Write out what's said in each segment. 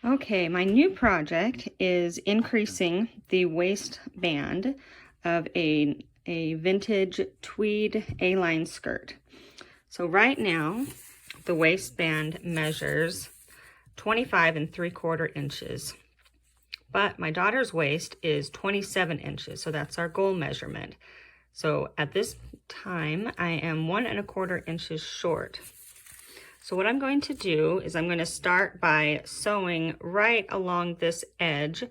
Okay, my new project is increasing the waistband of a vintage tweed A-line skirt. So right now, the waistband measures 25 3/4 inches, but my daughter's waist is 27 inches, so that's our goal measurement. So at this time, I am 1 1/4 inches short. So what I'm going to do is I'm going to start by sewing right along this edge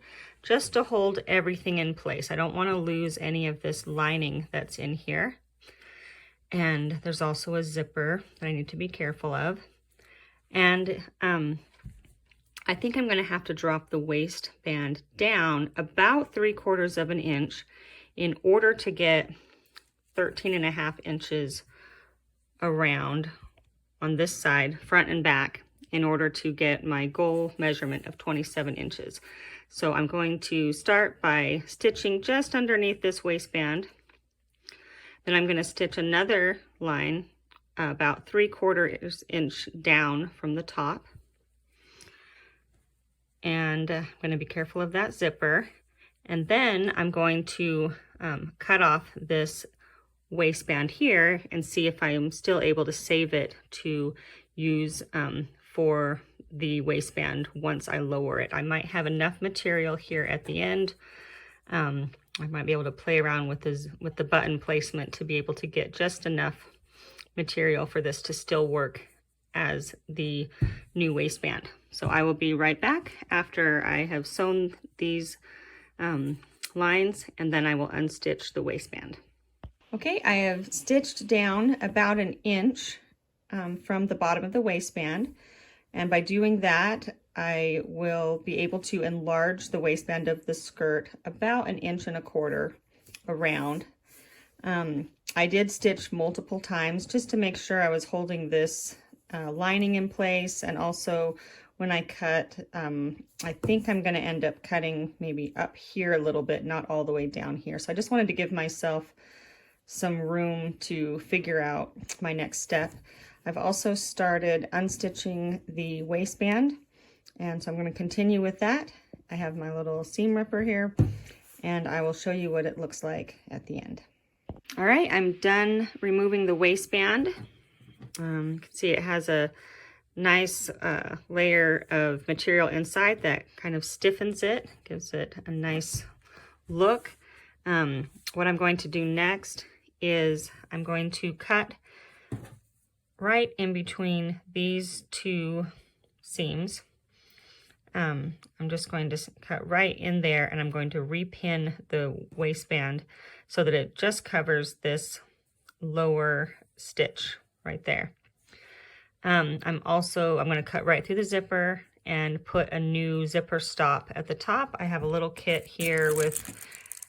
just to hold everything in place. I don't want to lose any of this lining that's in here. And there's also a zipper that I need to be careful of. And I think I'm going to have to drop the waistband down about 3/4 of an inch in order to get 13.5 inches around on this side, front and back, in order to get my goal measurement of 27 inches. So I'm going to start by stitching just underneath this waistband. Then I'm going to stitch another line about 3/4 inch down from the top. And I'm going to be careful of that zipper. And then I'm going to cut off this waistband here and see if I am still able to save it to use for the waistband once I lower it. I might have enough material here at the end. I might be able to play around with the button placement to be able to get just enough material for this to still work as the new waistband. So I will be right back after I have sewn these lines, and then I will unstitch the waistband. Okay, I have stitched down about an inch from the bottom of the waistband, and by doing that I will be able to enlarge the waistband of the skirt about 1 1/4 inches around. I did stitch multiple times just to make sure I was holding this lining in place, and also when I cut, I think I'm going to end up cutting maybe up here a little bit, not all the way down here. So I just wanted to give myself some room to figure out my next step. I've also started unstitching the waistband, and so I'm going to continue with that. I have my little seam ripper here, and I will show you what it looks like at the end. All right, I'm done removing the waistband. You can see it has a nice layer of material inside that kind of stiffens it, gives it a nice look. What I'm going to do next is I'm going to cut right in between these two seams. I'm just going to cut right in there, and I'm going to repin the waistband so that it just covers this lower stitch right there. I'm going to cut right through the zipper and put a new zipper stop at the top. I have a little kit here with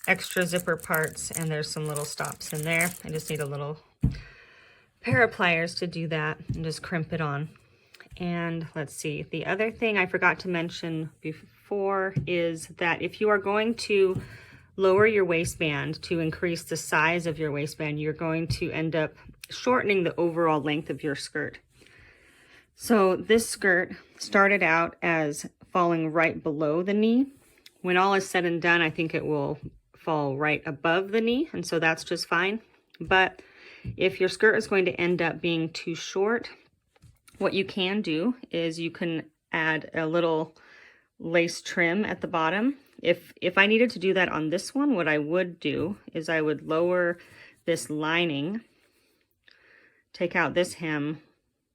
extra zipper parts, and there's some little stops in there. I just need a little pair of pliers to do that and just crimp it on. And let's see, the other thing I forgot to mention before is that if you are going to lower your waistband to increase the size of your waistband, you're going to end up shortening the overall length of your skirt. So this skirt started out as falling right below the knee. When all is said and done, I think it will fall right above the knee, and so that's just fine. But if your skirt is going to end up being too short, what you can do is you can add a little lace trim at the bottom. If I needed to do that on this one, what I would do is I would lower this lining, take out this hem,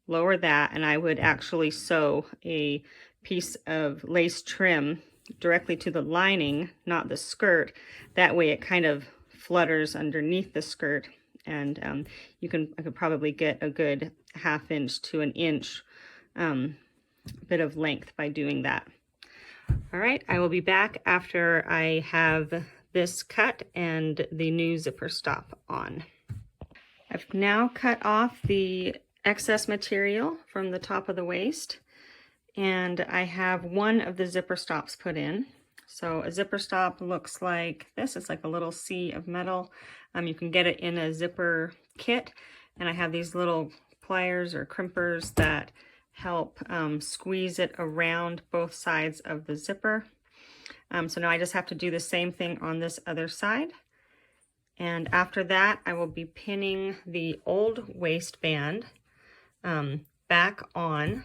lower that, and I would actually sew a piece of lace trim directly to the lining, not the skirt. That way it kind of flutters underneath the skirt, and I could probably get a good 1/2 inch to 1 inch bit of length by doing that. All right, I will be back after I have this cut and the new zipper stop on. I've now cut off the excess material from the top of the waist, and I have one of the zipper stops put in. So a zipper stop looks like this. It's like a little C of metal. You can get it in a zipper kit, and I have these little pliers or crimpers that help squeeze it around both sides of the zipper. So now I just have to do the same thing on this other side. And after that, I will be pinning the old waistband back on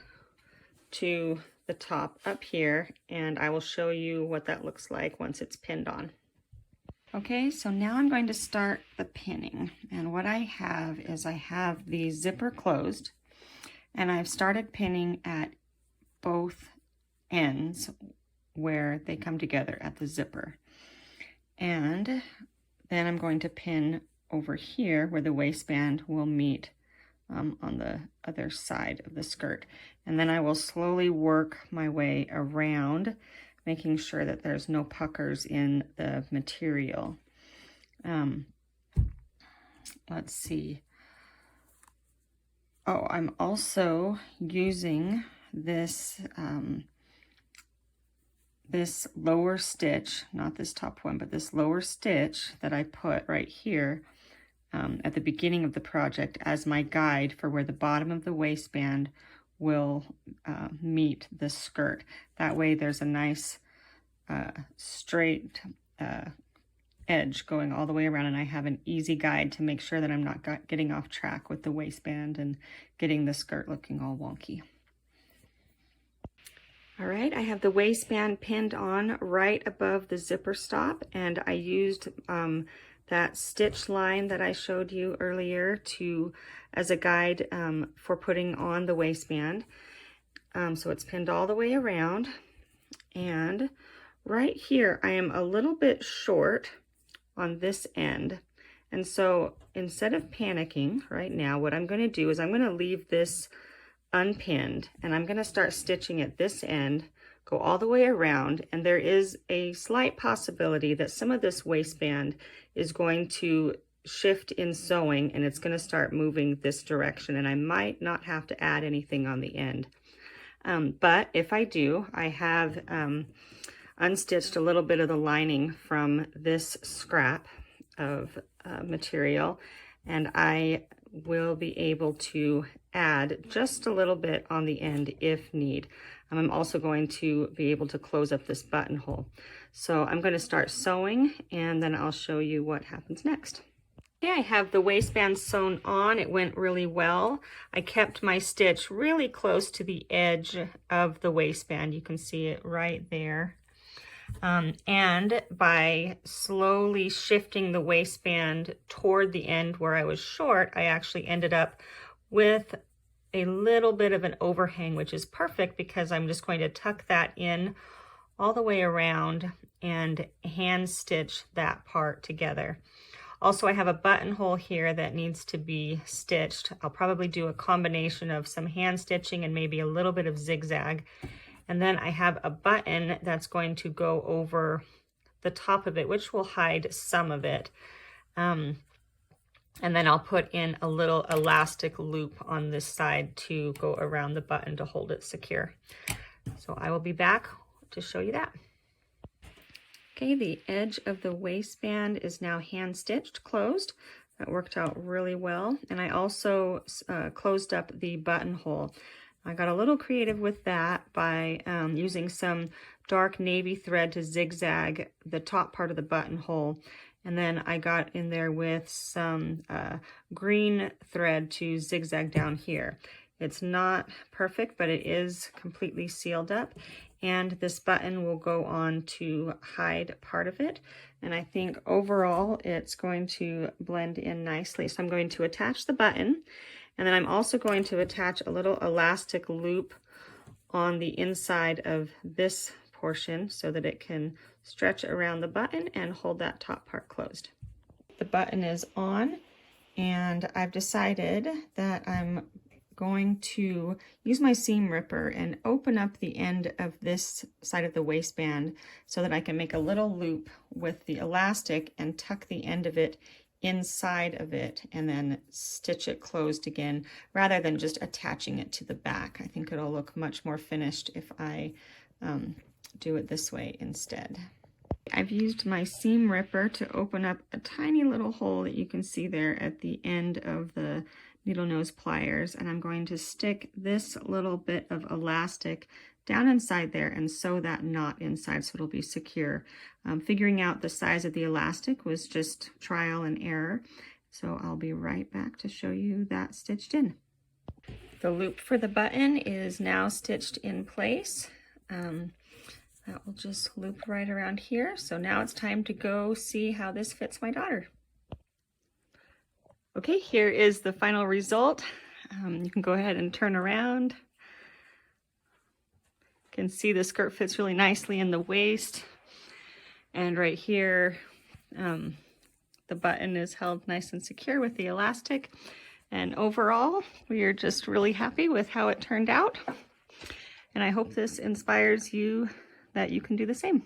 to the top up here, and I will show you what that looks like once it's pinned on. Okay, so now I'm going to start the pinning, and what I have is I have the zipper closed, and I've started pinning at both ends where they come together at the zipper. And then I'm going to pin over here where the waistband will meet on the other side of the skirt. And then I will slowly work my way around, making sure that there's no puckers in the material. Let's see. Oh, I'm also using this this lower stitch, not this top one, but this lower stitch that I put right here at the beginning of the project as my guide for where the bottom of the waistband will meet the skirt. That way there's a nice straight edge going all the way around, and I have an easy guide to make sure that I'm not getting off track with the waistband and getting the skirt looking all wonky. All right, I have the waistband pinned on right above the zipper stop, and I used that stitch line that I showed you earlier as a guide for putting on the waistband. So it's pinned all the way around, and right here I am a little bit short on this end, and so instead of panicking right now, what I'm going to do is I'm going to leave this unpinned, and I'm going to start stitching at this end, go all the way around, and there is a slight possibility that some of this waistband is going to shift in sewing, and it's going to start moving this direction, and I might not have to add anything on the end. But if I do, I have unstitched a little bit of the lining from this scrap of material, and I will be able to add just a little bit on the end if need. I'm also going to be able to close up this buttonhole. So I'm going to start sewing, and then I'll show you what happens next. Okay, I have the waistband sewn on. It went really well. I kept my stitch really close to the edge of the waistband. You can see it right there. And by slowly shifting the waistband toward the end where I was short, I actually ended up with a little bit of an overhang, which is perfect because I'm just going to tuck that in all the way around and hand stitch that part together. Also, I have a buttonhole here that needs to be stitched. I'll probably do a combination of some hand stitching and maybe a little bit of zigzag. And then I have a button that's going to go over the top of it, which will hide some of it. And then I'll put in a little elastic loop on this side to go around the button to hold it secure. So I will be back to show you that. Okay, the edge of the waistband is now hand stitched closed. That worked out really well. And I also closed up the buttonhole. I got a little creative with that by using some dark navy thread to zigzag the top part of the buttonhole. And then I got in there with some green thread to zigzag down here. It's not perfect, but it is completely sealed up. And this button will go on to hide part of it. And I think overall it's going to blend in nicely. So I'm going to attach the button. And then I'm also going to attach a little elastic loop on the inside of this portion so that it can stretch around the button and hold that top part closed. The button is on, and I've decided that I'm going to use my seam ripper and open up the end of this side of the waistband so that I can make a little loop with the elastic and tuck the end of it inside of it and then stitch it closed again rather than just attaching it to the back. I think it'll look much more finished if I do it this way instead. I've used my seam ripper to open up a tiny little hole that you can see there at the end of the needle nose pliers, and I'm going to stick this little bit of elastic down inside there and sew that knot inside so it'll be secure. Figuring out the size of the elastic was just trial and error, so I'll be right back to show you that stitched in. The loop for the button is now stitched in place. That will just loop right around here. So now it's time to go see how this fits my daughter. Okay, here is the final result. You can go ahead and turn around. You can see the skirt fits really nicely in the waist. And right here, the button is held nice and secure with the elastic. And overall, we are just really happy with how it turned out. And I hope this inspires you that you can do the same.